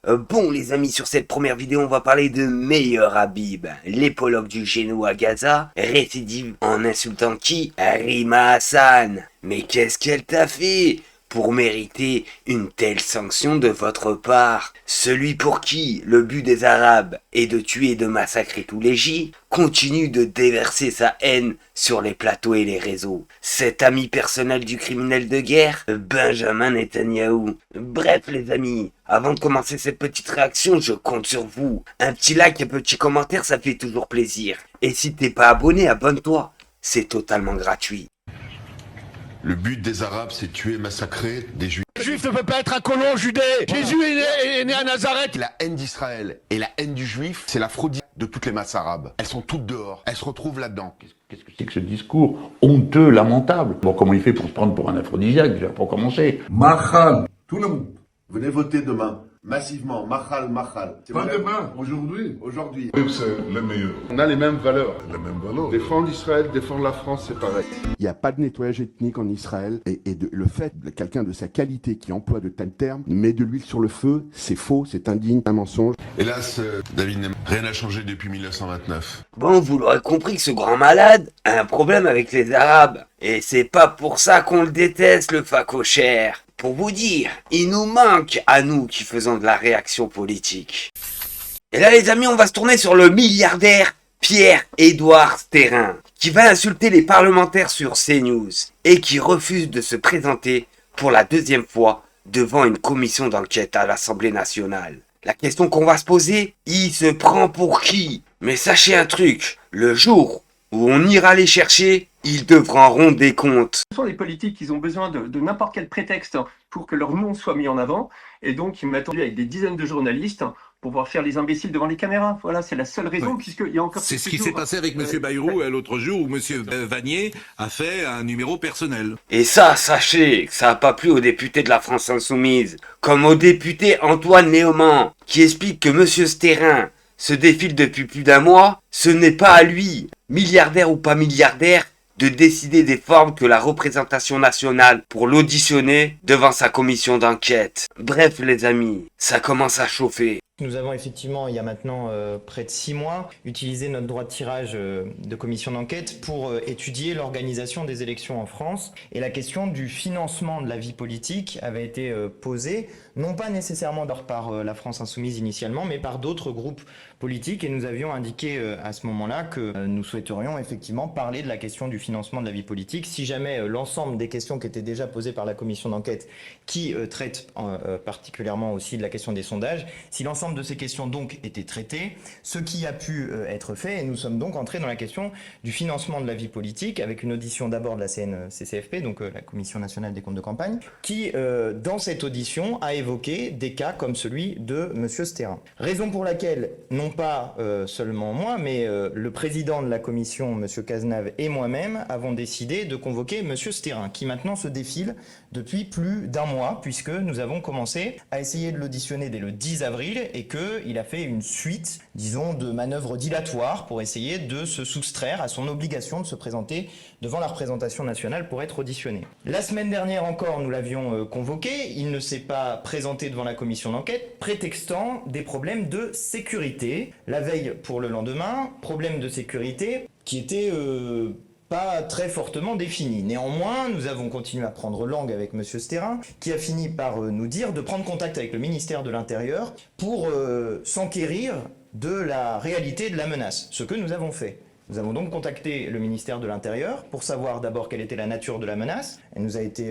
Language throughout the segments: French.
Bon les amis, sur cette première vidéo, on va parler de Meilleur Habib, l'épologue du Géno à Gaza, récidive en insultant qui? Rima Hassan. Mais qu'est-ce qu'elle t'a fait pour mériter une telle sanction de votre part? Celui pour qui le but des Arabes est de tuer et de massacrer tous les J, continue de déverser sa haine sur les plateaux et les réseaux. Cet ami personnel du criminel de guerre, Benjamin Netanyahou. Bref les amis, avant de commencer cette petite réaction, je compte sur vous. Un petit like et un petit commentaire, ça fait toujours plaisir. Et si t'es pas abonné, abonne-toi. C'est totalement gratuit. Le but des Arabes, c'est tuer, massacrer des Juifs. Le Juif ne peut pas être un colon judée. Voilà. Jésus est né à Nazareth. La haine d'Israël et la haine du Juif, c'est la fraude de toutes les masses arabes. Elles sont toutes dehors. Elles se retrouvent là-dedans. Qu'est-ce que c'est que ce discours honteux, lamentable? Bon, comment il fait pour se prendre pour un aphrodisiaque, déjà, pour commencer? Mahal, tout le monde. Venez voter demain. Massivement, Mahal, Mahal. Pas demain, aujourd'hui. Aujourd'hui. C'est le meilleur. On a les mêmes valeurs. Les mêmes valeurs. Défendre Israël, défendre la France, c'est pareil. Il n'y a pas de nettoyage ethnique en Israël le fait de quelqu'un de sa qualité qui emploie de tels termes met de l'huile sur le feu, c'est faux, c'est indigne, un mensonge. Hélas, David, rien n'a changé depuis 1929. Bon, vous l'aurez compris que ce grand malade a un problème avec les Arabes. Et c'est pas pour ça qu'on le déteste, le facochère. Pour vous dire, il nous manque à nous qui faisons de la réaction politique. Et là les amis, on va se tourner sur le milliardaire Pierre-Édouard Stérin, qui va insulter les parlementaires sur CNews et qui refuse de se présenter pour la deuxième fois devant une commission d'enquête à l'Assemblée nationale. La question qu'on va se poser, il se prend pour qui? Mais sachez un truc, le jour où on ira les chercher, ils devront rendre des comptes. Ce sont les politiques qui ont besoin de n'importe quel prétexte pour que leur nom soit mis en avant. Et donc, ils m'attendent avec des dizaines de journalistes pour pouvoir faire les imbéciles devant les caméras. Voilà, c'est la seule raison, puisqu'il y a encore... C'est ce qui s'est passé avec M. Bayrou l'autre jour, où M. Vanier a fait un numéro personnel. Et ça, sachez que ça n'a pas plu aux députés de la France Insoumise, comme au député Antoine Léaumont, qui explique que M. Stérin se défile depuis plus d'un mois. Ce n'est pas à lui, milliardaire ou pas milliardaire, de décider des formes que la représentation nationale pour l'auditionner devant sa commission d'enquête. Bref les amis, ça commence à chauffer. Nous avons effectivement, il y a maintenant près de 6 mois, utilisé notre droit de tirage de commission d'enquête pour étudier l'organisation des élections en France. Et la question du financement de la vie politique avait été posée, non pas nécessairement par la France Insoumise initialement, mais par d'autres groupes politiques. Et nous avions indiqué à ce moment-là que nous souhaiterions effectivement parler de la question du financement de la vie politique. Si jamais l'ensemble des questions qui étaient déjà posées par la commission d'enquête, qui traite particulièrement aussi de la question des sondages, si l'ensemble de ces questions donc étaient traitées, ce qui a pu être fait, et nous sommes donc entrés dans la question du financement de la vie politique, avec une audition d'abord de la CNCCFP, donc la Commission nationale des comptes de campagne, qui dans cette audition a évoqué des cas comme celui de M. Stérin. Raison pour laquelle, non pas seulement moi, mais le président de la commission, M. Cazenave, et moi-même avons décidé de convoquer M. Stérin, qui maintenant se défile depuis plus d'un mois, puisque nous avons commencé à essayer de l'auditionner dès le 10 avril et qu'il a fait une suite, disons, de manœuvres dilatoires pour essayer de se soustraire à son obligation de se présenter devant la représentation nationale pour être auditionné. La semaine dernière encore, nous l'avions convoqué, il ne s'est pas présenté devant la commission d'enquête, prétextant des problèmes de sécurité. La veille pour le lendemain, problème de sécurité qui était... pas très fortement défini. Néanmoins, nous avons continué à prendre langue avec M. Stérin, qui a fini par nous dire de prendre contact avec le ministère de l'Intérieur pour s'enquérir de la réalité de la menace, ce que nous avons fait. Nous avons donc contacté le ministère de l'Intérieur pour savoir d'abord quelle était la nature de la menace. Elle nous a été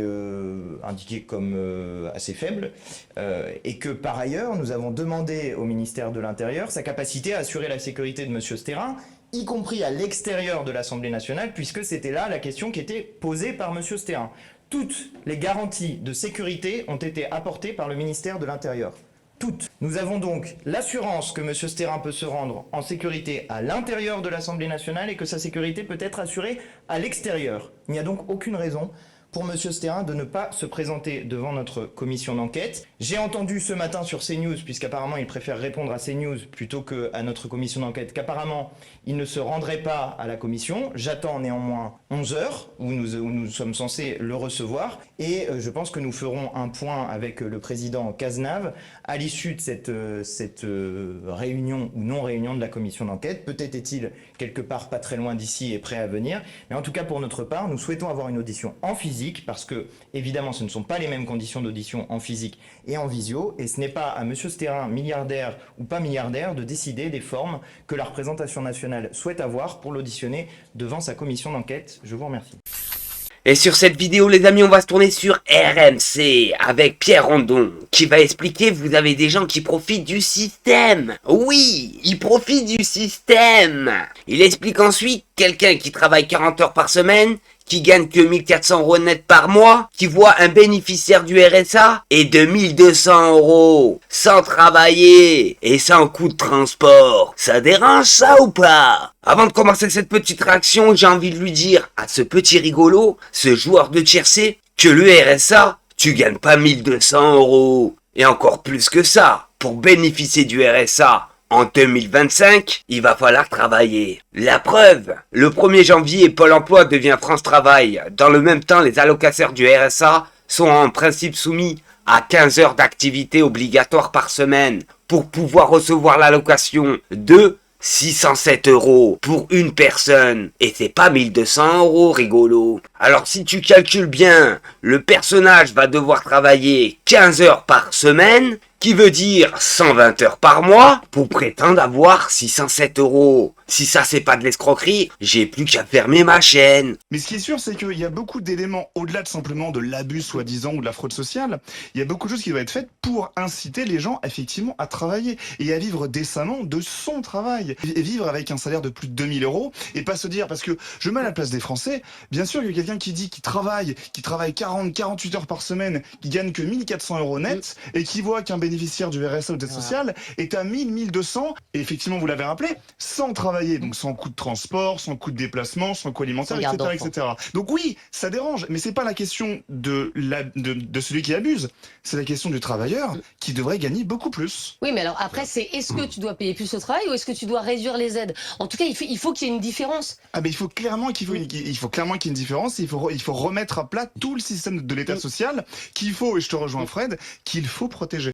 indiquée comme assez faible et que par ailleurs, nous avons demandé au ministère de l'Intérieur sa capacité à assurer la sécurité de M. Stérin, y compris à l'extérieur de l'Assemblée nationale, puisque c'était là la question qui était posée par M. Stérin. Toutes les garanties de sécurité ont été apportées par le ministère de l'Intérieur. Toutes. Nous avons donc l'assurance que M. Stérin peut se rendre en sécurité à l'intérieur de l'Assemblée nationale et que sa sécurité peut être assurée à l'extérieur. Il n'y a donc aucune raison pour M. Stérin de ne pas se présenter devant notre commission d'enquête. J'ai entendu ce matin sur CNews, puisqu'apparemment il préfère répondre à CNews plutôt qu'à notre commission d'enquête, qu'apparemment il ne se rendrait pas à la commission. J'attends néanmoins 11 heures où nous sommes censés le recevoir et je pense que nous ferons un point avec le président Cazenave à l'issue de cette réunion ou non-réunion de la commission d'enquête. Peut-être est-il quelque part pas très loin d'ici et prêt à venir. Mais en tout cas, pour notre part, nous souhaitons avoir une audition en physique parce que, évidemment, ce ne sont pas les mêmes conditions d'audition en physique et en visio. Et ce n'est pas à M. Stérin, milliardaire ou pas milliardaire, de décider des formes que la représentation nationale souhaite avoir pour l'auditionner devant sa commission d'enquête. Je vous remercie. Et sur cette vidéo, les amis, on va se tourner sur RMC avec Pierre Rondon qui va expliquer, vous avez des gens qui profitent du système. Oui, ils profitent du système. Il explique ensuite quelqu'un qui travaille 40 heures par semaine, qui gagne que 1400 € net par mois, qui voit un bénéficiaire du RSA et de 1200 € sans travailler et sans coût de transport. Ça dérange ça ou pas? Avant de commencer cette petite réaction, j'ai envie de lui dire à ce petit rigolo, ce joueur de tiercé, que le RSA, tu gagnes pas 1200 €. Et encore plus que ça, pour bénéficier du RSA, en 2025, il va falloir travailler. La preuve, le 1er janvier, Pôle emploi devient France Travail. Dans le même temps, les allocataires du RSA sont en principe soumis à 15 heures d'activité obligatoire par semaine pour pouvoir recevoir l'allocation de 607 € pour une personne. Et c'est pas 1200 €, rigolo. Alors si tu calcules bien, le personnage va devoir travailler 15 heures par semaine, qui veut dire 120 heures par mois, pour prétendre avoir 607 €. Si ça c'est pas de l'escroquerie, j'ai plus qu'à fermer ma chaîne. Mais ce qui est sûr, c'est qu'il y a beaucoup d'éléments, au-delà de simplement de l'abus soi-disant ou de la fraude sociale, il y a beaucoup de choses qui doivent être faites pour inciter les gens effectivement à travailler et à vivre décemment de son travail. Et vivre avec un salaire de plus de 2000 € et pas se dire, parce que je mets à la place des Français, bien sûr qu'il y a quelqu'un qui dit qu'il travaille 48 heures par semaine, qui gagne que 1400 € net et qui voit qu'un bénéficiaire du RSA ou d'aide sociale est à 1200, et effectivement vous l'avez rappelé, sans travailler, donc sans coût de transport, sans coût de déplacement, sans coût alimentaire, etc. Donc oui, ça dérange, mais c'est pas la question de celui qui abuse, c'est la question du travailleur qui devrait gagner beaucoup plus. Oui, mais alors après, c'est est-ce que tu dois payer plus au travail ou est-ce que tu dois réduire les aides? En tout cas, il faut qu'il y ait une différence. Ah ben il faut clairement qu'il y ait une différence, il faut remettre à plat tout le système de l'État social qu'il faut, et je te rejoins Fred, qu'il faut protéger.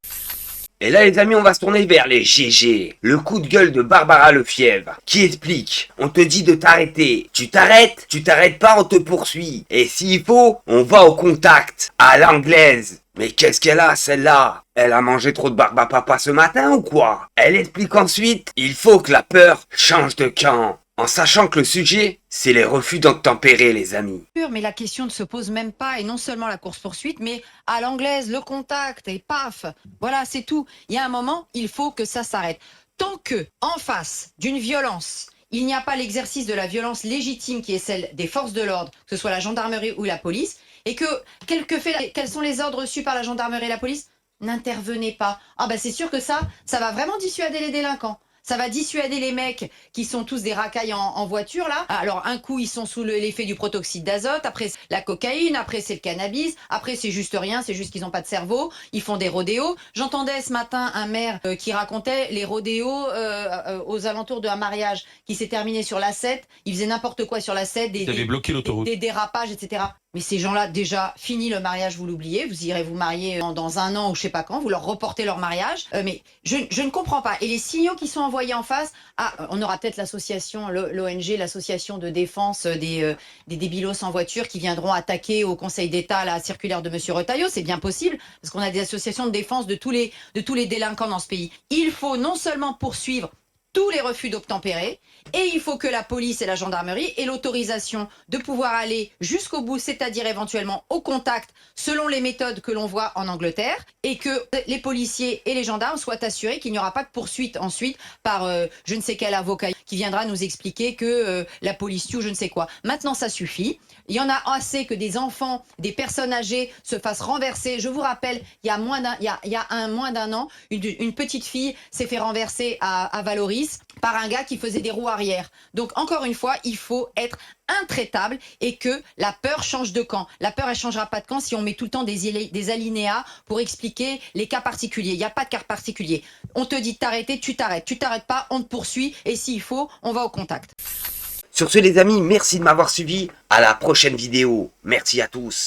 Et là les amis, on va se tourner vers les GG. Le coup de gueule de Barbara Lefièvre, qui explique, on te dit de t'arrêter. Tu t'arrêtes pas, on te poursuit. Et s'il faut, on va au contact, à l'anglaise. Mais qu'est-ce qu'elle a, celle-là? Elle a mangé trop de barbe à papa ce matin ou quoi? Elle explique ensuite, il faut que la peur change de camp. En sachant que le sujet, c'est les refus d'obtempérer, les amis. Mais la question ne se pose même pas, et non seulement la course-poursuite, mais à l'anglaise, le contact, et paf. Voilà, c'est tout. Il y a un moment, il faut que ça s'arrête. Tant que, en face d'une violence, il n'y a pas l'exercice de la violence légitime qui est celle des forces de l'ordre, que ce soit la gendarmerie ou la police, et que, quels sont les ordres reçus par la gendarmerie et la police? N'intervenez pas. Ah bah c'est sûr que ça va vraiment dissuader les délinquants. Ça va dissuader les mecs qui sont tous des racailles en voiture, là. Alors, un coup, ils sont sous l'effet du protoxyde d'azote. Après, la cocaïne. Après, c'est le cannabis. Après, c'est juste rien. C'est juste qu'ils n'ont pas de cerveau. Ils font des rodéos. J'entendais ce matin un maire qui racontait les rodéos aux alentours d'un mariage qui s'est terminé sur l'A7. Ils faisaient n'importe quoi sur l'A7. Ils avaient bloqué l'autoroute. Des dérapages, etc. Mais ces gens-là, déjà, fini le mariage, vous l'oubliez. Vous irez vous marier dans un an ou je sais pas quand. Vous leur reportez leur mariage. Mais je ne comprends pas. Et les signaux qui sont envoyés en face, on aura peut-être l'association, l'ONG, l'association de défense des débilos en voiture qui viendront attaquer au Conseil d'État la circulaire de Monsieur Retailleau. C'est bien possible, parce qu'on a des associations de défense de tous les délinquants dans ce pays. Il faut non seulement poursuivre tous les refus d'obtempérer, et il faut que la police et la gendarmerie aient l'autorisation de pouvoir aller jusqu'au bout, c'est-à-dire éventuellement au contact, selon les méthodes que l'on voit en Angleterre, et que les policiers et les gendarmes soient assurés qu'il n'y aura pas de poursuite ensuite par je ne sais quel avocat qui viendra nous expliquer que la police tue ou je ne sais quoi. Maintenant, ça suffit. Il y en a assez que des enfants, des personnes âgées se fassent renverser. Je vous rappelle, il y a moins d'un an, une petite fille s'est fait renverser à Valoris. police par un gars qui faisait des roues arrière. Donc encore une fois, il faut être intraitable et que la peur change de camp. La peur, elle changera pas de camp si on met tout le temps des alinéas pour expliquer les cas particuliers. Il n'y a pas de cas particulier. On te dit de t'arrêter, tu t'arrêtes. Tu t'arrêtes pas, on te poursuit et s'il faut, on va au contact. Sur ce les amis, merci de m'avoir suivi. À la prochaine vidéo. Merci à tous.